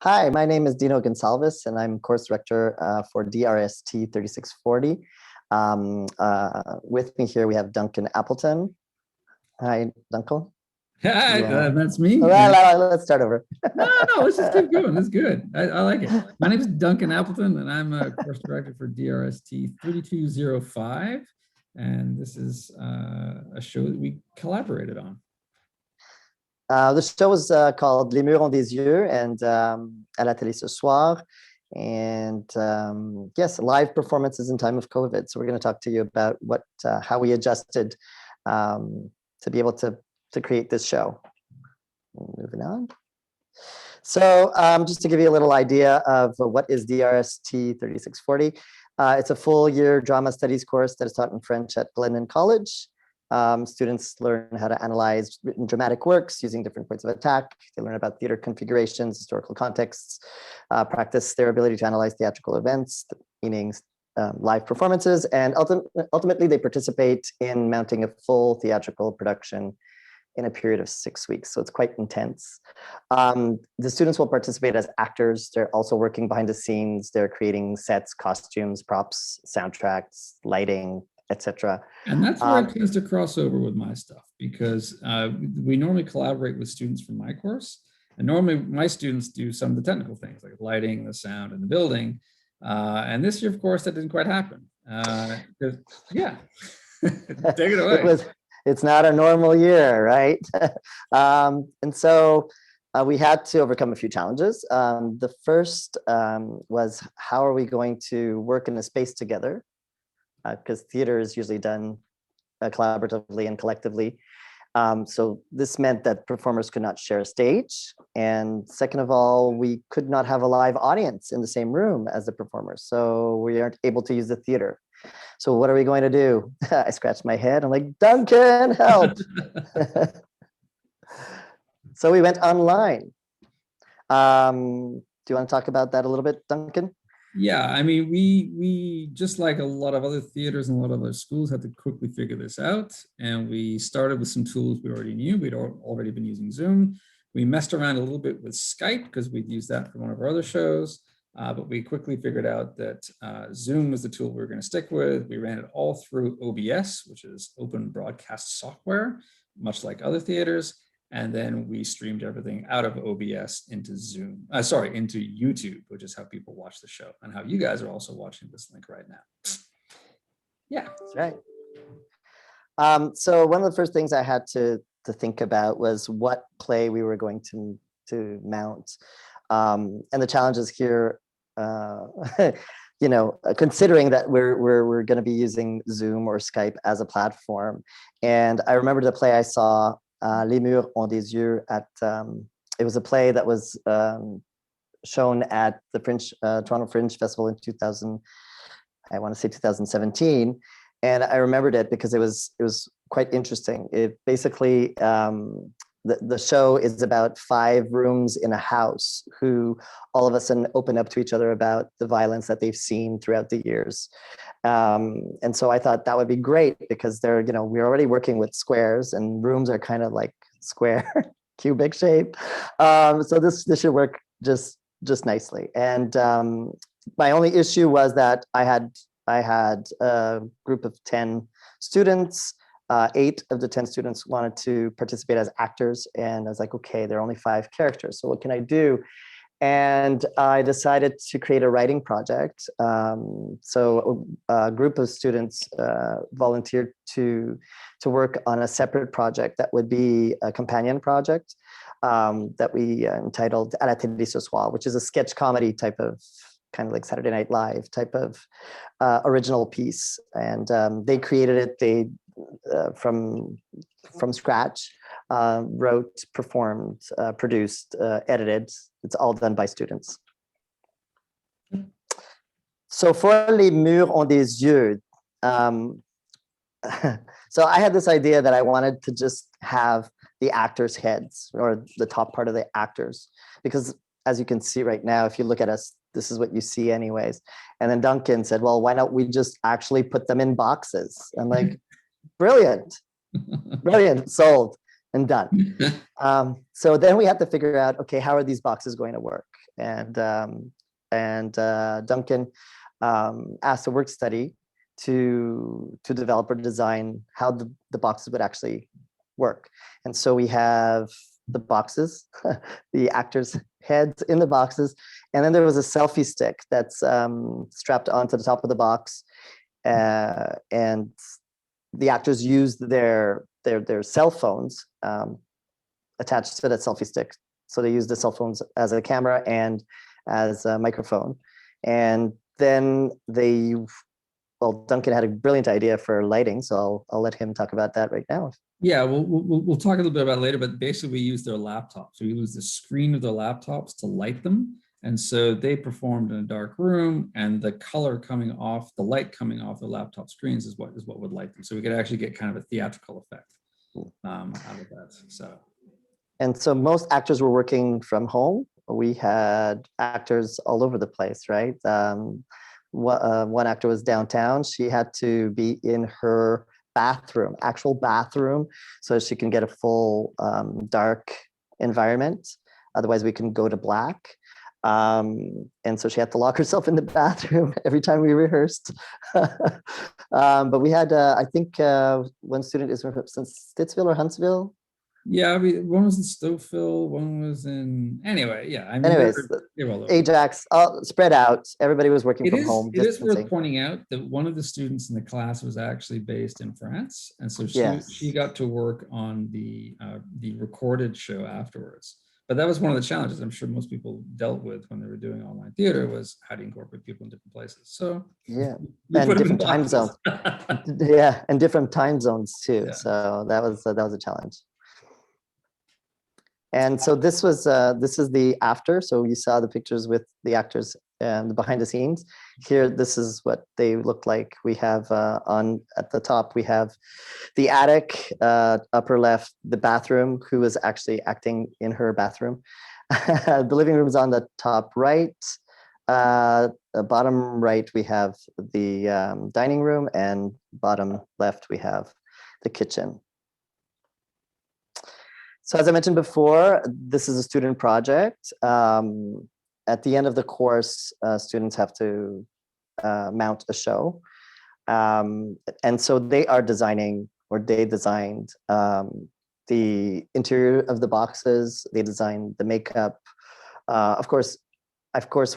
Hi, my name is Dino Gonçalves, and I'm course director for DRST 3640. With me here, we have Duncan Appleton. Hi, Duncan. Hi, Yeah. that's me. Let's start over. No, let's just keep going. That's good. I like it. My name is Duncan Appleton, and I'm a course director for DRST 3205. And this is a show that we collaborated on. The show was called Les murs ont des yeux and à la télé ce soir. And yes, live performances in time of COVID. So we're going to talk to you about how we adjusted to be able to create this show. Moving on. So just to give you a little idea of what is DRST 3640, it's a full year drama studies course that is taught in French at Glendon College. Students learn how to analyze written dramatic works using different points of attack. They learn about theater configurations, historical contexts, practice their ability to analyze theatrical events, meaning live performances, and ultimately they participate in mounting a full theatrical production in a period of 6 weeks. So it's quite intense. The students will participate as actors. They're also working behind the scenes. They're creating sets, costumes, props, soundtracks, lighting, etc. And that's where it tends to cross over with my stuff, because we normally collaborate with students from my course. And normally my students do some of the technical things like lighting, the sound, and the building. And this year, of course, that didn't quite happen. Yeah, take it away. It's not a normal year, right? And so we had to overcome a few challenges. The first was, how are we going to work in a space together? Because theater is usually done collaboratively and collectively. So this meant that performers could not share a stage. And second of all, we could not have a live audience in the same room as the performers. So we aren't able to use the theater. So what are we going to do? I scratched my head. I'm like, Duncan, help. So we went online. Do you want to talk about that a little bit, Duncan? Yeah, I mean, we just like a lot of other theaters and a lot of other schools had to quickly figure this out. And we started with some tools we already knew. We'd already been using Zoom. We messed around a little bit with Skype because we'd used that for one of our other shows. But we quickly figured out that Zoom was the tool we were going to stick with. We ran it all through OBS, which is open broadcast software, much like other theaters. And then we streamed everything out of OBS into into YouTube, which is how people watch the show and how you guys are also watching this link right now. Yeah, that's right. So one of the first things I had to think about was what play we were going to mount. And the challenges here, considering that we're going to be using Zoom or Skype as a platform. And I remember the play I saw, Les murs ont des yeux, it was a play that was shown at the Toronto Fringe Festival in 2017, and I remembered it because it was quite interesting. It basically the show is about 5 rooms in a house who all of a sudden open up to each other about the violence that they've seen throughout the years. And so I thought that would be great because we're already working with squares and rooms are kind of like square, cubic shape. So this should work just nicely. And my only issue was that I had a group of 10 students. 8 of the 10 students wanted to participate as actors, and I was like, okay, there are only 5 characters, so what can I do? And I decided to create a writing project. So a group of students volunteered to work on a separate project that would be a companion project that we entitled À la télé ce soir, which is a sketch comedy type of, kind of like Saturday Night Live type of original piece. And they created it. They from scratch, wrote, performed, produced, edited. It's all done by students. So for Les murs ont des yeux, so I had this idea that I wanted to just have the actors' heads, or the top part of the actors, because as you can see right now, if you look at us, this is what you see anyways. And then Duncan said, well, why don't we just actually put them in boxes? I'm like, brilliant, sold and done. So then we have to figure out, okay, how are these boxes going to work? and Duncan asked a work study to develop or design how the boxes would actually work. And so we have the boxes, the actors' heads in the boxes, and then there was a selfie stick that's strapped onto the top of the box, and the actors used their cell phones attached to that selfie stick. So they used the cell phones as a camera and as a microphone. And then Duncan had a brilliant idea for lighting, so I'll let him talk about that right now. Yeah, we'll talk a little bit about it later, but basically we used their laptops. We used the screen of their laptops to light them. And so they performed in a dark room, and the color coming off, the light coming off the laptop screens is what would light them. So we could actually get kind of a theatrical effect out of that. And so most actors were working from home. We had actors all over the place, right? One actor was downtown. She had to be in her actual bathroom, so she can get a full dark environment. Otherwise, we can go to black. And so she had to lock herself in the bathroom every time we rehearsed. But we had, I think, one student is from Stittsville or Huntsville. Yeah, I mean, one was in Stouffville, one was in, anyway, yeah. I mean, anyways, Ajax, all spread out. Everybody was working from home. It is worth pointing out that one of the students in the class was actually based in France. And so she got to work on the recorded show afterwards. But that was one of the challenges I'm sure most people dealt with when they were doing online theater, was how to incorporate people in different places. So yeah, and different time zones. Yeah, and different time zones too. Yeah. So that was a challenge. And so this is the after. So you saw the pictures with the actors and the behind the scenes. Here, this is what they look like. We have at the top, we have the attic, upper left, the bathroom, who is actually acting in her bathroom. The living room is on the top right. Bottom right, we have the dining room, and bottom left, we have the kitchen. So as I mentioned before, this is a student project. At the end of the course, students have to mount a show. And so they designed the interior of the boxes. They designed the makeup. Of course,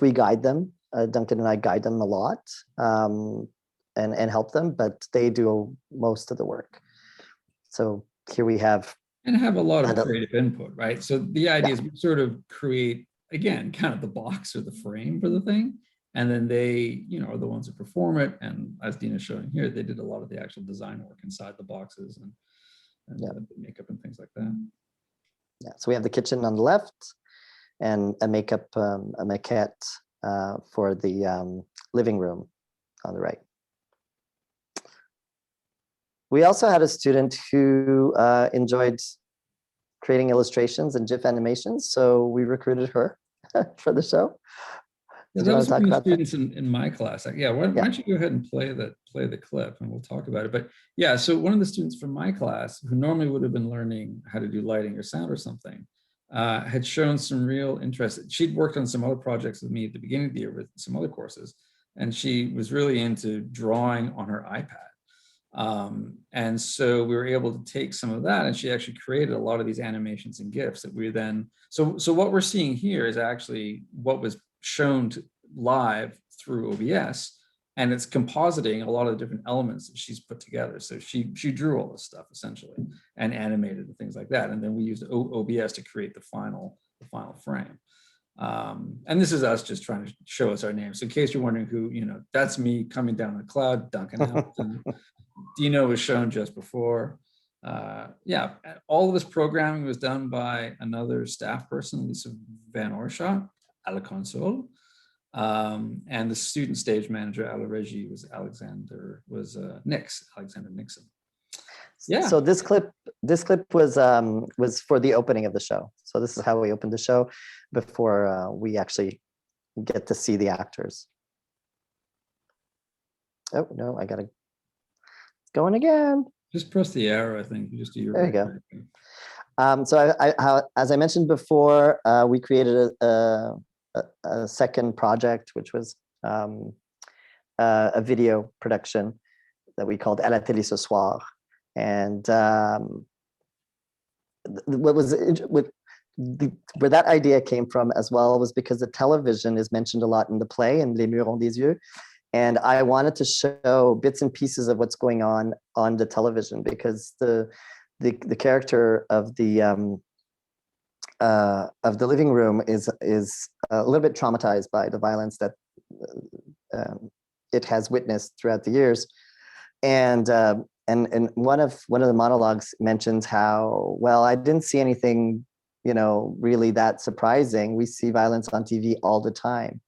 we guide them. Duncan and I guide them a lot and help them, but they do most of the work. So here we have. And have a lot of creative input, right? So the idea is we sort of create, again, kind of the box or the frame for the thing. And then they, are the ones that perform it. And as Dina's showing here, they did a lot of the actual design work inside the boxes and the makeup and things like that. Yeah, so we have the kitchen on the left and a makeup, a maquette for the living room on the right. We also had a student who enjoyed creating illustrations and GIF animations, so we recruited her for the show. Yeah, that was one of the students in my class. Yeah, why don't you go ahead and play the clip, and we'll talk about it. But yeah, so one of the students from my class, who normally would have been learning how to do lighting or sound or something, had shown some real interest. She'd worked on some other projects with me at the beginning of the year with some other courses, and she was really into drawing on her iPad. And so we were able to take some of that, and she actually created a lot of these animations and GIFs that we then, so what we're seeing here is actually what was shown live through OBS, and it's compositing a lot of the different elements that she's put together. So she drew all this stuff essentially and animated and things like that. And then we used OBS to create the final frame. And this is us just trying to show us our names. So in case you're wondering who, that's me coming down the cloud, Duncan Appleton. Dino was shown just before. Yeah, all of this programming was done by another staff person, Lisa Van Orshaw, à la console. And the student stage manager à la régie was Alexander Nixon. Yeah. So this clip was for the opening of the show. So this is how we opened the show before we actually get to see the actors. Oh no, I gotta. It's going again. Just press the arrow. I think you just do your. There you go. So as I mentioned before, we created a second project, which was a video production that we called À la télé ce soir. And where that idea came from as well was because the television is mentioned a lot in the play in Les murs ont des yeux. And I wanted to show bits and pieces of what's going on the television, because the character of the living room is a little bit traumatized by the violence that it has witnessed throughout the years. And one of the monologues mentions how, well, I didn't see anything, really that surprising. We see violence on TV all the time,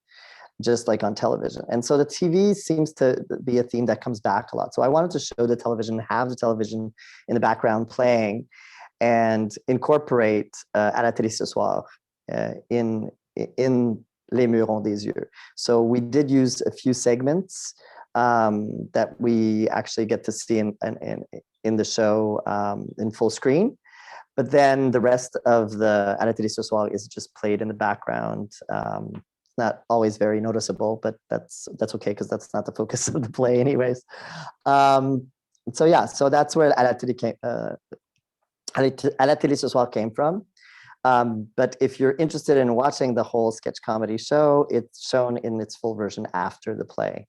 just like on television. And so the TV seems to be a theme that comes back a lot. So I wanted to show the television, have the television in the background playing, and incorporate À la télé ce soir in Les murs ont des yeux. So we did use a few segments that we actually get to see in the show in full screen. But then the rest of the À la télé ce soir is just played in the background. It's not always very noticeable, but that's okay, because that's not the focus of the play anyways. So yeah, so that's where À la télé came. À la télé ce soir came from. But if you're interested in watching the whole sketch comedy show, it's shown in its full version after the play.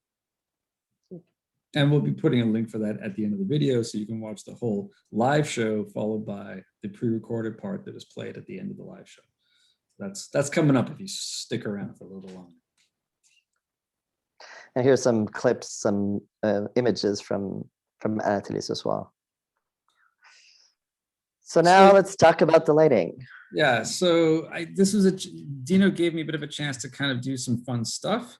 And we'll be putting a link for that at the end of the video, so you can watch the whole live show followed by the pre-recorded part that was played at the end of the live show. That's coming up if you stick around for a little longer. And here's some clips, some images from À la télé ce soir. So now let's talk about the lighting. Yeah, so Dino gave me a bit of a chance to kind of do some fun stuff.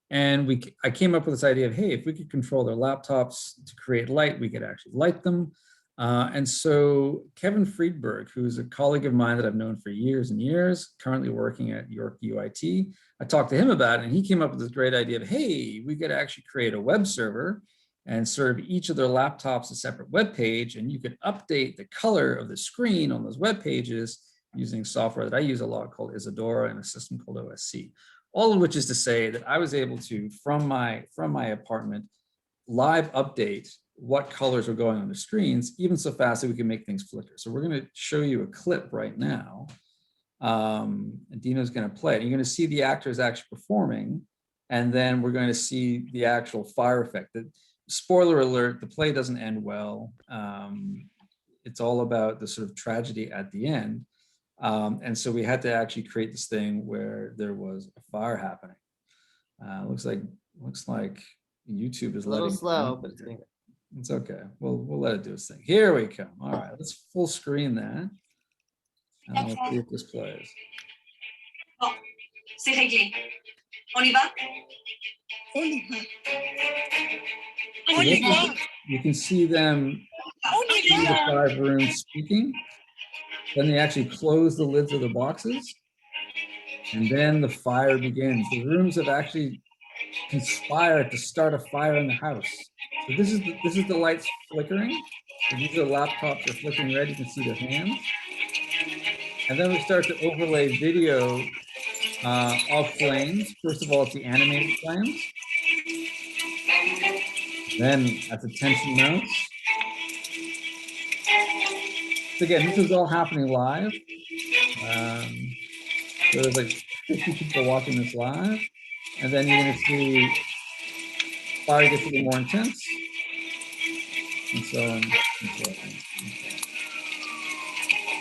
And I came up with this idea of, hey, if we could control their laptops to create light, we could actually light them. And so Kevin Friedberg, who's a colleague of mine that I've known for years and years, currently working at York UIT, I talked to him about it, and he came up with this great idea of, hey, we could actually create a web server and serve each of their laptops a separate web page, and you could update the color of the screen on those web pages using software that I use a lot called Isadora and a system called OSC. All of which is to say that I was able to, from my apartment, live update what colors are going on the screens, even so fast that we can make things flicker. So we're going to show you a clip right now. And Dino's going to play it. You're going to see the actors actually performing, and then we're going to see the actual fire effect. Spoiler alert, the play doesn't end well. It's all about the sort of tragedy at the end. And so we had to actually create this thing where there was a fire happening. Looks like YouTube is a little letting slow, but it's okay. We'll let it do its thing. Here we come. All right, let's full screen that. And we'll see if this plays. Bon, c'est réglé. On y va? You can see them in the 5 rooms speaking. Then they actually close the lids of the boxes, and then the fire begins. The rooms have actually conspired to start a fire in the house. So this is the lights flickering. So these are laptops are flickering red. You can see their hands. And then we start to overlay video of flames. First of all, it's the animated flames. Then as the tension mounts. So again, this is all happening live. So there's like 50 people watching this live. And then you're going to see fire gets a little more intense. And so on.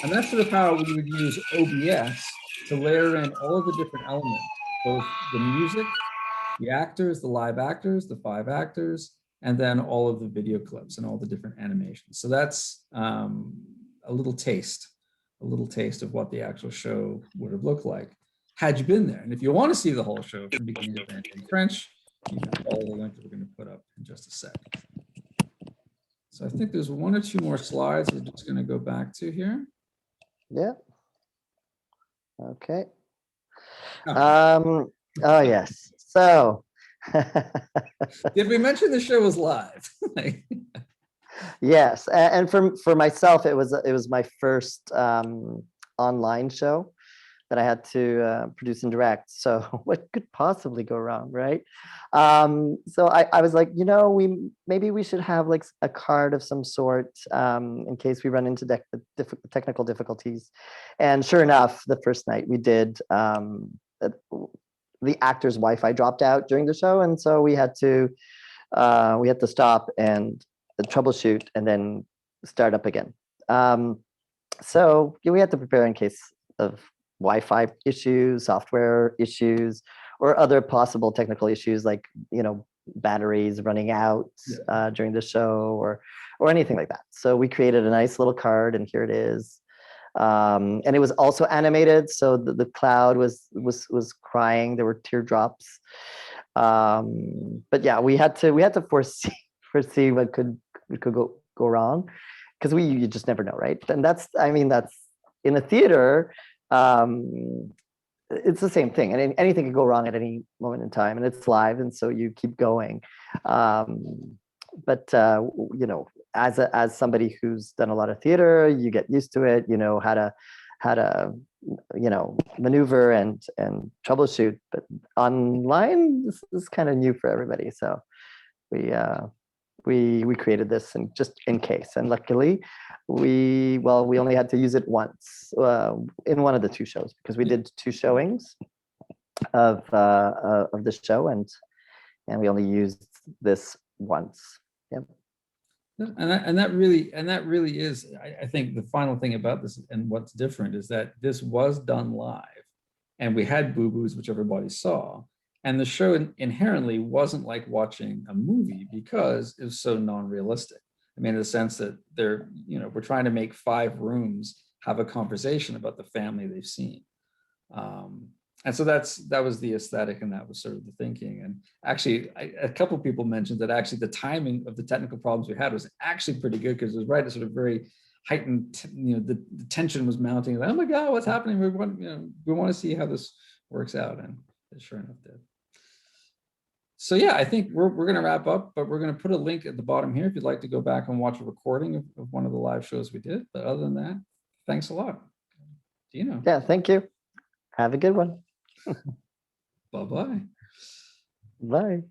And that's sort of how we would use OBS to layer in all of the different elements, both the music, the actors, the live actors, the 5 actors, and then all of the video clips and all the different animations. So that's a little taste of what the actual show would have looked like had you been there. And if you want to see the whole show from beginning to end in French, you can follow the link that we're going to put up in just a sec. So I think there's 1 or 2 more slides we're just going to go back to here. Yeah. Okay. Oh yes. So did we mention the show was live? Yes, and for myself, it was my first online show. that I had to produce and direct. So what could possibly go wrong, right? So I was like, maybe we should have like a card of some sort in case we run into technical difficulties. And sure enough, the first night we did, the actor's Wi-Fi dropped out during the show, and so we had to stop and troubleshoot and then start up again. So we had to prepare in case of Wi-Fi issues, software issues, or other possible technical issues like batteries running out during the show or anything like that. So we created a nice little card, and here it is. And it was also animated, so the cloud was crying. There were teardrops. But yeah, we had to foresee what could go wrong, because you just never know, right? And that's in a theater. It's the same thing, and anything can go wrong at any moment in time, and it's live, and so you keep going. But as somebody who's done a lot of theater, you get used to it. You know how to maneuver and troubleshoot. But online, this is kind of new for everybody. So we created this and just in case, and luckily we only had to use it once in one of the two shows, because we did two showings of the show, and we only used this once. Yep. And that really is, I think the final thing about this and what's different is that this was done live, and we had boo-boos, which everybody saw. And the show inherently wasn't like watching a movie because it was so non-realistic. I mean, in the sense that we're trying to make 5 rooms have a conversation about the family they've seen. And so that was the aesthetic, and that was sort of the thinking. And actually, a couple of people mentioned that actually the timing of the technical problems we had was actually pretty good, because it was right at sort of very heightened, the tension was mounting. Like, oh my God, what's happening? We want to see how this works out, and it sure enough did. So yeah, I think we're going to wrap up, but we're going to put a link at the bottom here if you'd like to go back and watch a recording of one of the live shows we did. But other than that, thanks a lot, Dino. Yeah, thank you. Have a good one. Bye-bye. Bye.